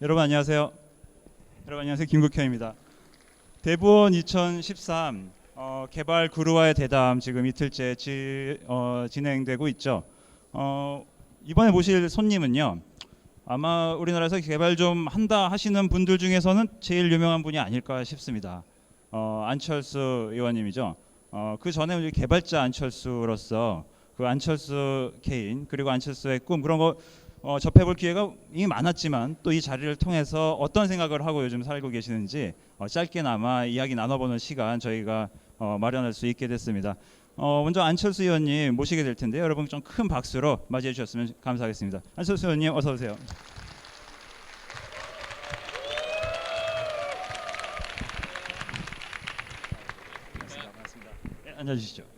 여러분 안녕하세요. 여러분 안녕하세요. 김국현입니다. 대본 2013 개발 구루와의 대담 지금 이틀째 진행되고 있죠. 이번에 모실 손님은요. 아마 우리나라에서 개발 좀 한다 하시는 분들 중에서는 제일 유명한 분이 아닐까 싶습니다. 안철수 의원님이죠. 그 전에 우리 개발자 안철수로서 그 안철수 개인 그리고 안철수의 꿈 그런 거 접해볼 기회가 이미 많았지만 또 이 자리를 통해서 어떤 생각을 하고 요즘 살고 계시는지 짧게나마 이야기 나눠보는 시간 저희가 마련할 수 있게 됐습니다. 먼저 안철수 의원님 모시게 될 텐데요. 여러분 좀 큰 박수로 맞이해 주셨으면 감사하겠습니다. 안철수 의원님 어서 오세요. 반갑습니다. 네, 앉아주시죠.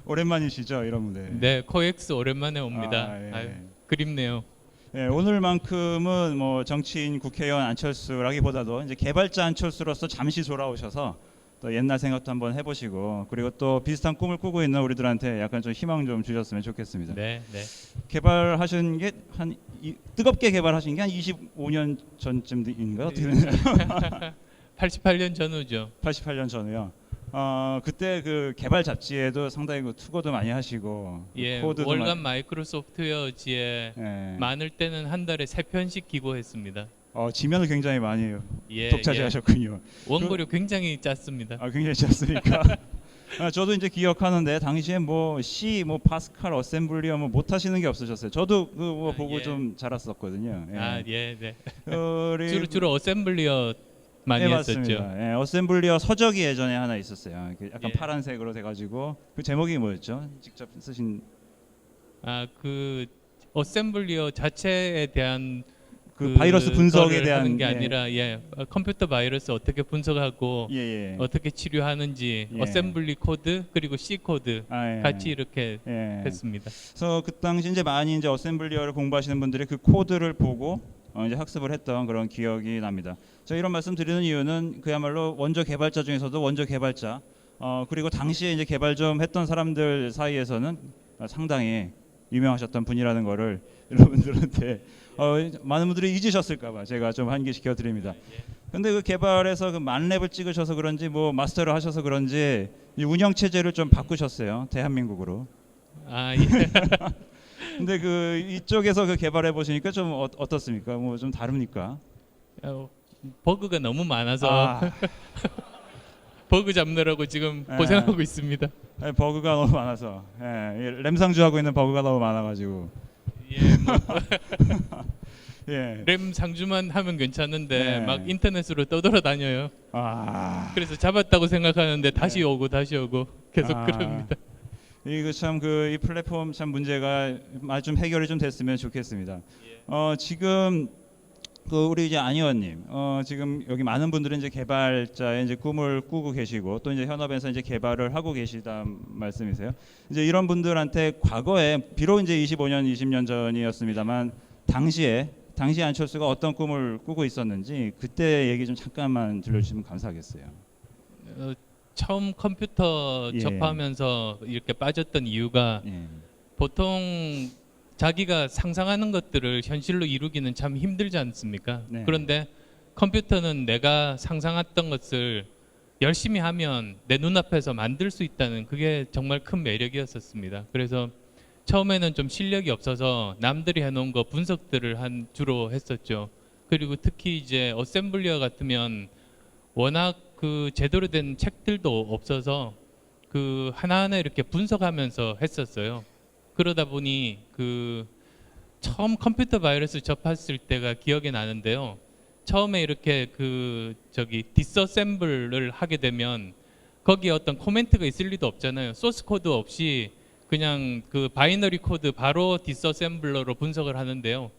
오랜만이시죠, 이런 무대. 네, 코엑스 오랜만에 옵니다. 예. 아유, 그립네요. 예, 오늘만큼은 뭐 정치인 국회의원 안철수라기보다도 이제 개발자 안철수로서 잠시 돌아오셔서 또 옛날 생각도 한번 해보시고 그리고 또 비슷한 꿈을 꾸고 있는 우리들한테 약간 좀 희망 좀 주셨으면 좋겠습니다. 네, 네. 개발하신 게 뜨겁게 개발하신 게 한 25년 전쯤인가요? 어떻게 되나요? 88년 전후죠. 88년 전에요. 그때 그 개발 잡지에도 상당히 그 투고도 많이 하시고 예, 코드도 월간 마이크로소프트웨어지에 예. 많을 때는 한 달에 3편씩 기고했습니다. 지면을 굉장히 많이 예, 독차지하셨군요. 원고료 굉장히 짰습니다. 굉장히 짰으니까. 저도 이제 기억하는데 당시에 뭐 C, 뭐 파스칼, 어셈블리어 뭐 못 하시는 게 없으셨어요. 저도 그거 보고 예. 좀 자랐었거든요. 예. 예, 네. 주로 어셈블리어 많이 했었죠. 맞습니다. 예, 어셈블리어 서적이 예전에 하나 있었어요. 약간 예. 파란색으로 돼가지고 그 제목이 뭐였죠? 직접 쓰신 그 어셈블리어 자체에 대한 그 바이러스 분석에 거를 대한 하는 게 아니라 컴퓨터 바이러스 어떻게 분석하고 예. 어떻게 치료하는지 예. 어셈블리 코드 그리고 C 코드 예. 같이 이렇게 예. 했습니다. 그래서 그 당시 이제 많이 이제 어셈블리어를 공부하시는 분들이 그 코드를 보고 이제 학습을 했던 그런 기억이 납니다. 제가 이런 말씀 드리는 이유는 그야말로 원조 개발자 중에서도 원조 개발자 그리고 당시에 이제 개발 좀 했던 사람들 사이에서는 상당히 유명하셨던 분이라는 거를 여러분들한테 많은 분들이 잊으셨을까봐 제가 좀 환기시켜 드립니다. 근데 그 개발에서 그 만렙을 찍으셔서 그런지 뭐 마스터를 하셔서 그런지 운영 체제를 좀 바꾸셨어요. 대한민국으로. 예. 근데 그 이쪽에서 그 개발해 보시니까 좀 어떻습니까? 뭐 좀 다릅니까? 버그가 너무 많아서 버그 잡느라고 지금 고생하고 있습니다. 버그가 너무 많아서 램상주하고 있는 버그가 너무 많아가지고 램 상주만 하면 괜찮은데 네. 막 인터넷으로 떠돌아다녀요. 그래서 잡았다고 생각하는데 다시 오고 계속 그럽니다. 이거 참 이 플랫폼 참 문제가 좀 해결이 좀 됐으면 좋겠습니다. 지금 우리 이제 안 의원님, 지금 여기 많은 분들은 이제 개발자의 이제 꿈을 꾸고 계시고 또 이제 현업에서 이제 개발을 하고 계시단 말씀이세요. 이제 이런 분들한테 과거에 비록 이제 25년, 20년 전이었습니다만 당시 안철수가 어떤 꿈을 꾸고 있었는지 그때 얘기 좀 잠깐만 들려주시면 감사하겠어요. 처음 컴퓨터 접하면서 이렇게 빠졌던 이유가 보통 자기가 상상하는 것들을 현실로 이루기는 참 힘들지 않습니까? 네. 그런데 컴퓨터는 내가 상상했던 것을 열심히 하면 내 눈앞에서 만들 수 있다는 그게 정말 큰 매력이었었습니다. 그래서 처음에는 좀 실력이 없어서 남들이 해놓은 거 분석들을 주로 했었죠. 그리고 특히 이제 어셈블리어 같으면 워낙 그 제대로 된 책들도 없어서 그 하나하나 이렇게 분석하면서 했었어요. 그러다 보니 그 처음 컴퓨터 바이러스 접했을 때가 기억이 나는데요. 처음에 이렇게 디서셈블을 하게 되면 거기에 어떤 코멘트가 있을 리도 없잖아요. 소스 코드 없이 그냥 그 바이너리 코드 바로 디서셈블러로 분석을 하는데요.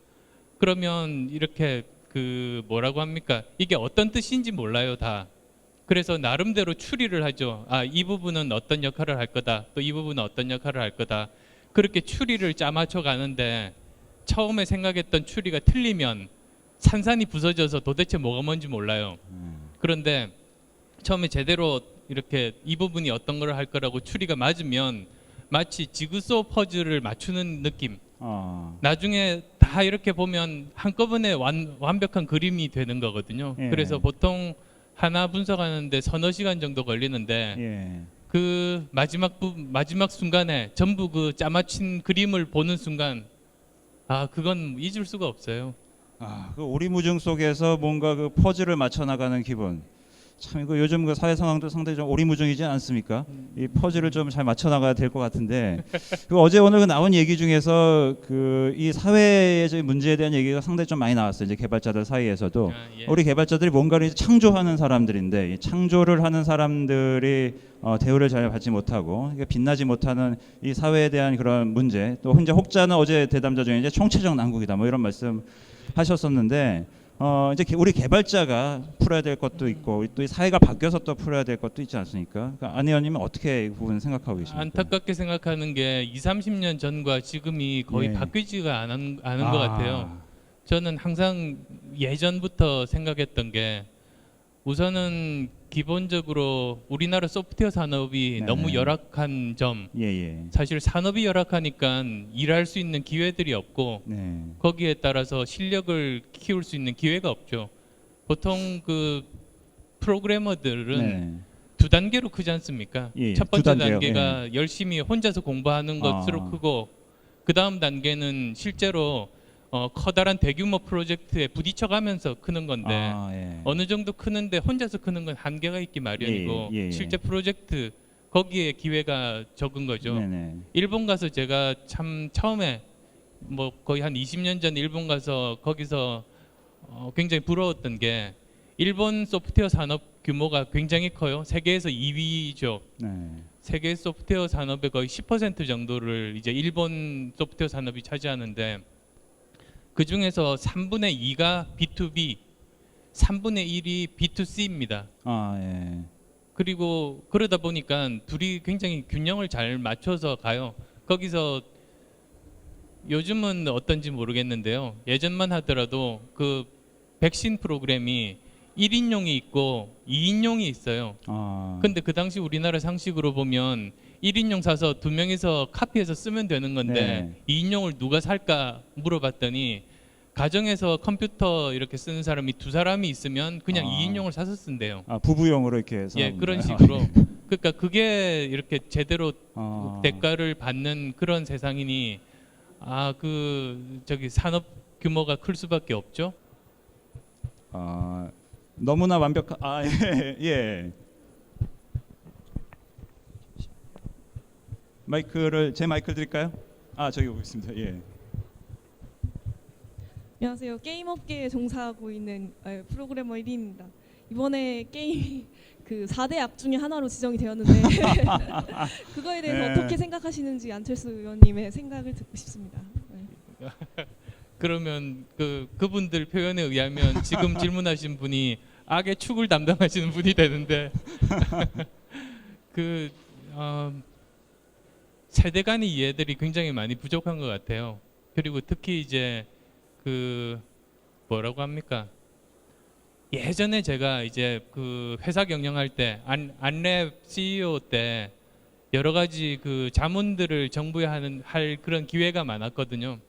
그러면 이렇게 뭐라고 합니까? 이게 어떤 뜻인지 몰라요, 다. 그래서 나름대로 추리를 하죠. 이 부분은 어떤 역할을 할 거다. 또 이 부분은 어떤 역할을 할 거다. 그렇게 추리를 짜맞춰 가는데 처음에 생각했던 추리가 틀리면 산산이 부서져서 도대체 뭐가 뭔지 몰라요. 그런데 처음에 제대로 이렇게 이 부분이 어떤 걸 할 거라고 추리가 맞으면 마치 지그소 퍼즐을 맞추는 느낌, 나중에 다 이렇게 보면 한꺼번에 완벽한 그림이 되는 거거든요. 예. 그래서 보통 하나 분석하는데 서너 시간 정도 걸리는데 예. 그 마지막 순간에 전부 그 짜맞춘 그림을 보는 순간 그건 잊을 수가 없어요. 그 오리무중 속에서 뭔가 그 퍼즐을 맞춰 나가는 기분. 참 이거 요즘 그 사회 상황도 상당히 좀 오리무중이지 않습니까? 이 퍼즐을 좀 잘 맞춰 나가야 될 것 같은데 그 어제 오늘 그 나온 얘기 중에서 그 이 사회의 문제에 대한 얘기가 상당히 좀 많이 나왔어요. 이제 개발자들 사이에서도 예. 우리 개발자들이 뭔가를 이제 창조하는 사람들인데 이 창조를 하는 사람들이 대우를 잘 받지 못하고 그러니까 빛나지 못하는 이 사회에 대한 그런 문제 또 혼자 혹자는 어제 대담자 중에 이제 총체적 난국이다 뭐 이런 말씀 하셨었는데 이제 우리 개발자가 풀어야 될 것도 있고 또 이 사회가 바뀌어서 또 풀어야 될 것도 있지 않습니까? 그러니까 안 의원님은 어떻게 이 부분 생각하고 계십니까? 안타깝게 생각하는 게 20, 30년 전과 지금이 거의 예. 바뀌지가 않은 것 같아요. 저는 항상 예전부터 생각했던 게 우선은 기본적으로 우리나라 소프트웨어 산업이 네네. 너무 열악한 점, 예. 사실 산업이 열악하니까 일할 수 있는 기회들이 없고 네. 거기에 따라서 실력을 키울 수 있는 기회가 없죠. 보통 그 프로그래머들은 네. 두 단계로 크지 않습니까? 예, 첫 두 번째 단계요. 단계가 열심히 혼자서 공부하는 것으로 크고 그 다음 단계는 실제로 커다란 대규모 프로젝트에 부딪혀가면서 크는 건데 예. 어느 정도 크는데 혼자서 크는 건 한계가 있기 마련이고 예. 실제 프로젝트 거기에 기회가 적은 거죠. 네네. 일본 가서 제가 참 처음에 뭐 거의 한 20년 전 일본 가서 거기서 굉장히 부러웠던 게 일본 소프트웨어 산업 규모가 굉장히 커요. 세계에서 2위죠. 네. 세계 소프트웨어 산업의 거의 10% 정도를 이제 일본 소프트웨어 산업이 차지하는데 그 중에서 3분의 2가 B2B, 3분의 1이 B2C입니다. 예. 그리고 그러다 보니까 둘이 굉장히 균형을 잘 맞춰서 가요. 거기서 요즘은 어떤지 모르겠는데요. 예전만 하더라도 그 백신 프로그램이 1인용이 있고 2인용이 있어요. 근데 그 당시 우리나라 상식으로 보면 1인용 사서 두 명이서 카피해서 쓰면 되는 건데 네. 2인용을 누가 살까 물어봤더니 가정에서 컴퓨터 이렇게 쓰는 사람이 두 사람이 있으면 그냥 2인용을 사서 쓴대요. 부부용으로 이렇게 해서. 예, 그런 식으로. 그러니까 그게 이렇게 제대로 대가를 받는 그런 세상이니 저기 산업 규모가 클 수밖에 없죠. 너무나 완벽한 예. 제 마이크를 드릴까요? 저기 오고 있습니다. 예. 안녕하세요. 게임 업계에 종사하고 있는 프로그래머 1인입니다. 이번에 게임이 그 4대 악 중에 하나로 지정이 되었는데 그거에 대해서 네. 어떻게 생각하시는지 안철수 의원님의 생각을 듣고 싶습니다. 네. 그러면 그분들 표현에 의하면 지금 질문하신 분이 악의 축을 담당하시는 분이 되는데 세대 간의 이해들이 굉장히 많이 부족한 것 같아요. 그리고 특히 이제 뭐라고 합니까? 예전에 제가 이제 그 회사 경영할 때 안랩 CEO 때 여러 가지 그 자문들을 정부에 할 그런 기회가 많았거든요.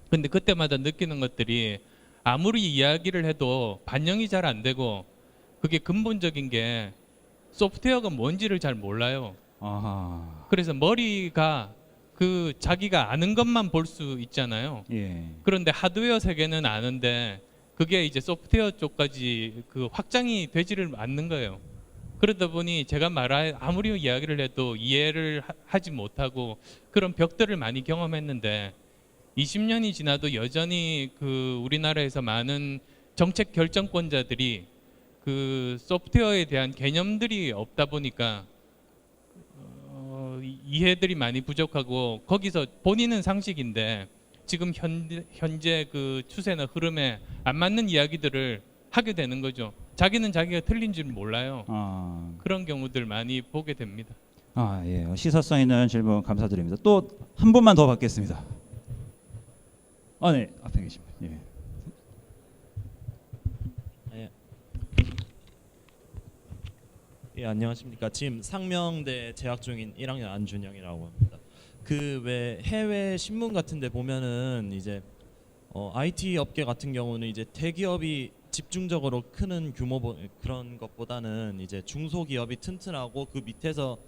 근데 그때마다 느끼는 것들이 아무리 이야기를 해도 반영이 잘 안 되고 그게 근본적인 게 소프트웨어가 뭔지를 잘 몰라요. 그래서 머리가 자기가 아는 것만 볼 수 있잖아요. 예. 그런데 하드웨어 세계는 아는데 그게 이제 소프트웨어 쪽까지 확장이 되지를 않는 거예요. 그러다 보니 제가 아무리 이야기를 해도 이해를 하지 못하고 그런 벽들을 많이 경험했는데 20년이 지나도 여전히 우리나라에서 많은 정책 결정권자들이 소프트웨어에 대한 개념들이 없다 보니까 이해들이 많이 부족하고 거기서 본인은 상식인데 지금 현재 추세나 흐름에 안 맞는 이야기들을 하게 되는 거죠. 자기는 자기가 틀린 줄 몰라요. 그런 경우들 많이 보게 됩니다. 예. 시사성 있는 질문 감사드립니다. 또 한 분만 더 받겠습니다. 네. 앞에 계십니다. 예. 예, 안녕하십니까. 지금 상명대 재학 중인 1학년 안준영이라고 합니다. 그 왜 해외 신문 같은데 보면은 이제 IT 업계 같은 경우는 이제 대기업이 집중적으로 크는 규모 그런 것보다는 이제 중소기업이 튼튼하고 그 밑에서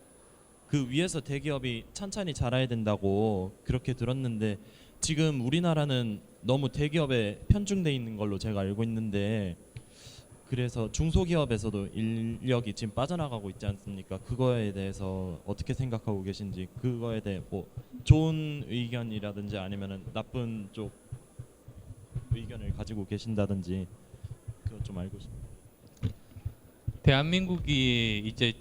그 위에서 대기업이 찬찬히 자라야 된다고 그렇게 들었는데 지금 우리나라는 너무 대기업에 편중돼 있는 걸로 제가 알고 있는데 그래서 중소기업에서도 인력이 지금 빠져나가고 있지 않습니까? 그거에 대해서 어떻게 생각하고 계신지 그거에 대해 뭐 좋은 의견이라든지 아니면은 나쁜 쪽 의견을 가지고 계신다든지 그거 좀 알고 싶어요. 대한민국이 이제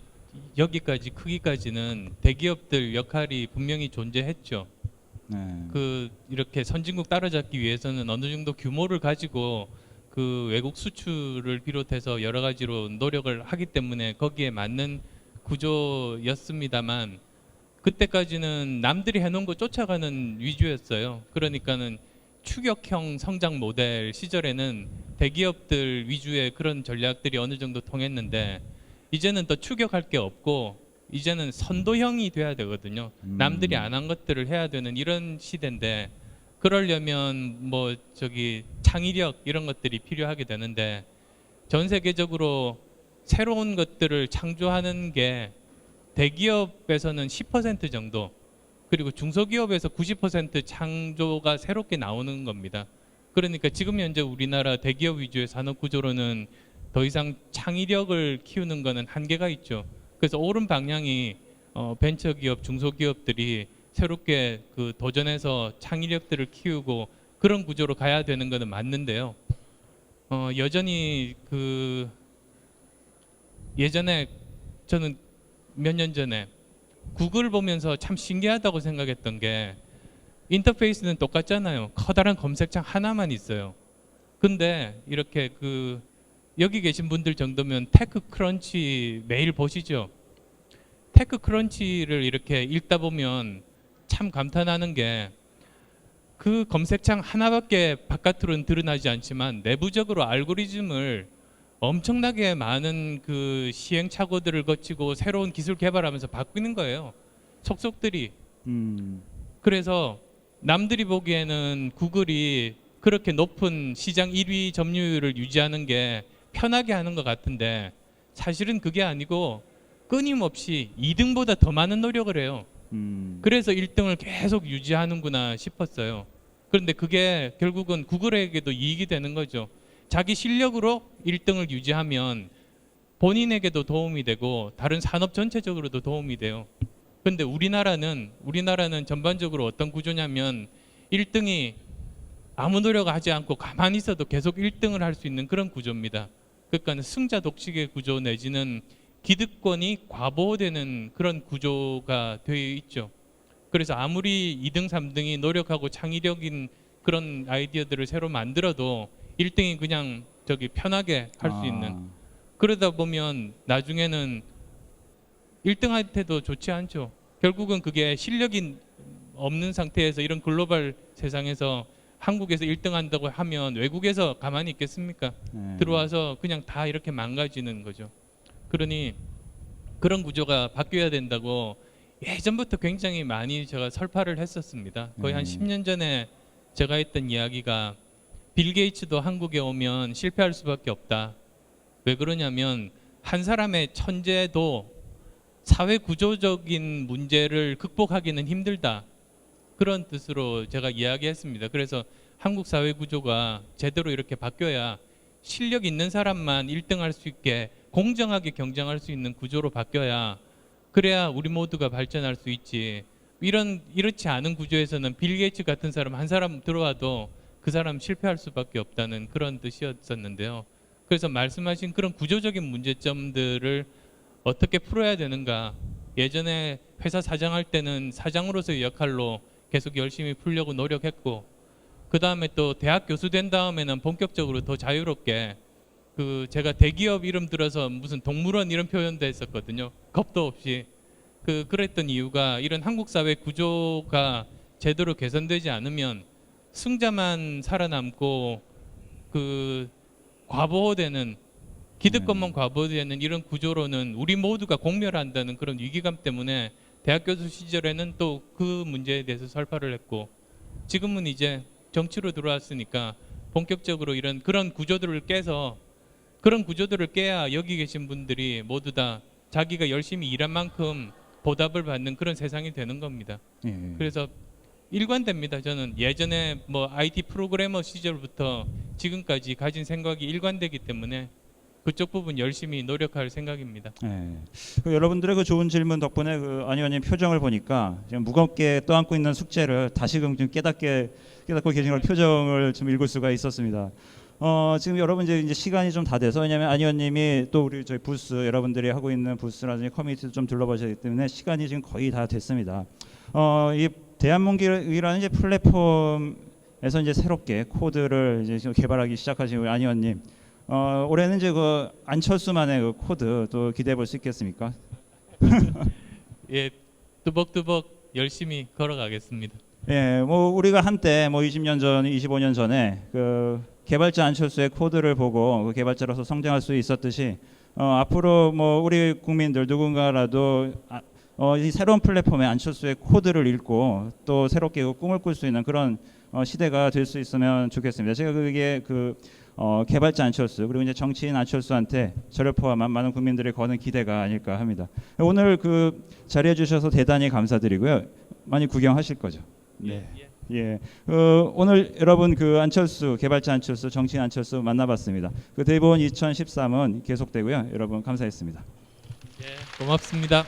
여기까지 크기까지는 대기업들 역할이 분명히 존재했죠. 네. 그 이렇게 선진국 따라잡기 위해서는 어느 정도 규모를 가지고 그 외국 수출을 비롯해서 여러 가지로 노력을 하기 때문에 거기에 맞는 구조였습니다만 그때까지는 남들이 해놓은 거 쫓아가는 위주였어요. 그러니까는 추격형 성장 모델 시절에는 대기업들 위주의 그런 전략들이 어느 정도 통했는데 이제는 더 추격할 게 없고 이제는 선도형이 돼야 되거든요. 남들이 안 한 것들을 해야 되는 이런 시대인데 그러려면 뭐 저기 창의력 이런 것들이 필요하게 되는데 전 세계적으로 새로운 것들을 창조하는 게 대기업에서는 10% 정도 그리고 중소기업에서 90% 창조가 새롭게 나오는 겁니다. 그러니까 지금 현재 우리나라 대기업 위주의 산업 구조로는 더 이상 창의력을 키우는 거는 한계가 있죠. 그래서 옳은 방향이 벤처기업, 중소기업들이 새롭게 그 도전해서 창의력들을 키우고 그런 구조로 가야 되는 거는 맞는데요. 여전히 그 예전에 저는 몇 년 전에 구글 보면서 참 신기하다고 생각했던 게 인터페이스는 똑같잖아요. 커다란 검색창 하나만 있어요. 근데 이렇게 그 여기 계신 분들 정도면 테크크런치 매일 보시죠. 테크크런치를 이렇게 읽다 보면 참 감탄하는 게 그 검색창 하나밖에 바깥으로는 드러나지 않지만 내부적으로 알고리즘을 엄청나게 많은 그 시행착오들을 거치고 새로운 기술 개발하면서 바뀌는 거예요. 속속들이. 그래서 남들이 보기에는 구글이 그렇게 높은 시장 1위 점유율을 유지하는 게 편하게 하는 것 같은데 사실은 그게 아니고 끊임없이 2등보다 더 많은 노력을 해요. 그래서 1등을 계속 유지하는구나 싶었어요. 그런데 그게 결국은 구글에게도 이익이 되는 거죠. 자기 실력으로 1등을 유지하면 본인에게도 도움이 되고 다른 산업 전체적으로도 도움이 돼요. 그런데 우리나라는 전반적으로 어떤 구조냐면 1등이 아무 노력하지 않고 가만히 있어도 계속 1등을 할 수 있는 그런 구조입니다. 그러니까 승자 독식의 구조 내지는 기득권이 과보되는 그런 구조가 되어 있죠. 그래서 아무리 2등, 3등이 노력하고 창의력인 그런 아이디어들을 새로 만들어도 1등이 그냥 저기 편하게 할 수 있는 그러다 보면 나중에는 1등한테도 좋지 않죠. 결국은 그게 실력이 없는 상태에서 이런 글로벌 세상에서 한국에서 1등 한다고 하면 외국에서 가만히 있겠습니까? 네. 들어와서 그냥 다 이렇게 망가지는 거죠. 그러니 그런 구조가 바뀌어야 된다고 예전부터 굉장히 많이 제가 설파를 했었습니다. 거의 한 10년 전에 제가 했던 이야기가 빌 게이츠도 한국에 오면 실패할 수밖에 없다. 왜 그러냐면 한 사람의 천재도 사회 구조적인 문제를 극복하기는 힘들다. 그런 뜻으로 제가 이야기했습니다. 그래서 한국 사회 구조가 제대로 이렇게 바뀌어야 실력 있는 사람만 1등 할 수 있게 공정하게 경쟁할 수 있는 구조로 바뀌어야 그래야 우리 모두가 발전할 수 있지. 이렇지 않은 구조에서는 빌 게이츠 같은 사람 한 사람 들어와도 그 사람 실패할 수밖에 없다는 그런 뜻이었었는데요. 그래서 말씀하신 그런 구조적인 문제점들을 어떻게 풀어야 되는가. 예전에 회사 사장할 때는 사장으로서의 역할로 계속 열심히 풀려고 노력했고 그 다음에 또 대학 교수 된 다음에는 본격적으로 더 자유롭게 그 제가 대기업 이름 들어서 무슨 동물원 이런 표현도 했었거든요. 겁도 없이. 그랬던 이유가 이런 한국 사회 구조가 제대로 개선되지 않으면 승자만 살아남고 그 과보되는 기득권만 과보되는 이런 구조로는 우리 모두가 공멸한다는 그런 위기감 때문에 대학 교수 시절에는 또 그 문제에 대해서 설파를 했고 지금은 이제 정치로 들어왔으니까 본격적으로 이런 그런 구조들을 깨서 그런 구조들을 깨야 여기 계신 분들이 모두 다 자기가 열심히 일한 만큼 보답을 받는 그런 세상이 되는 겁니다. 예. 그래서 일관됩니다. 저는 예전에 뭐 IT 프로그래머 시절부터 지금까지 가진 생각이 일관되기 때문에 그쪽 부분 열심히 노력할 생각입니다. 예. 그 여러분들의 그 좋은 질문 덕분에 그 안 의원님 표정을 보니까 지금 무겁게 떠안고 있는 숙제를 다시금 좀 깨닫고 계신 걸 표정을 좀 읽을 수가 있었습니다. 지금 여러분 이제 시간이 좀 다 돼서 왜냐하면 안 의원님이 또 우리 저희 부스 여러분들이 하고 있는 부스라든지 커뮤니티도 좀 둘러보셔야 되기 때문에 시간이 지금 거의 다 됐습니다. 이 대한문기라는 이제 플랫폼에서 이제 새롭게 코드를 이제 지금 개발하기 시작하신 우리 안 의원님. 올해는 이제 그 안철수만의 그 코드 또 기대해 볼 수 있겠습니까? 예, 뚜벅뚜벅 열심히 걸어가겠습니다. 예, 뭐 우리가 한때 뭐 20년 전, 25년 전에 그 개발자 안철수의 코드를 보고 그 개발자로서 성장할 수 있었듯이 앞으로 뭐 우리 국민들 누군가라도 이 새로운 플랫폼에 안철수의 코드를 읽고 또 새롭게 그 꿈을 꿀 수 있는 그런 시대가 될 수 있으면 좋겠습니다. 제가 그게 개발자 안철수 그리고 이제 정치인 안철수한테 저를 포함한 많은 국민들이 거는 기대가 아닐까 합니다. 오늘 그 자리해 주셔서 대단히 감사드리고요. 많이 구경하실 거죠? 네. 예. 오늘 여러분 그 안철수 개발자 안철수 정치인 안철수 만나봤습니다. 그 대본 2013은 계속되고요. 여러분 감사했습니다. 예, 고맙습니다.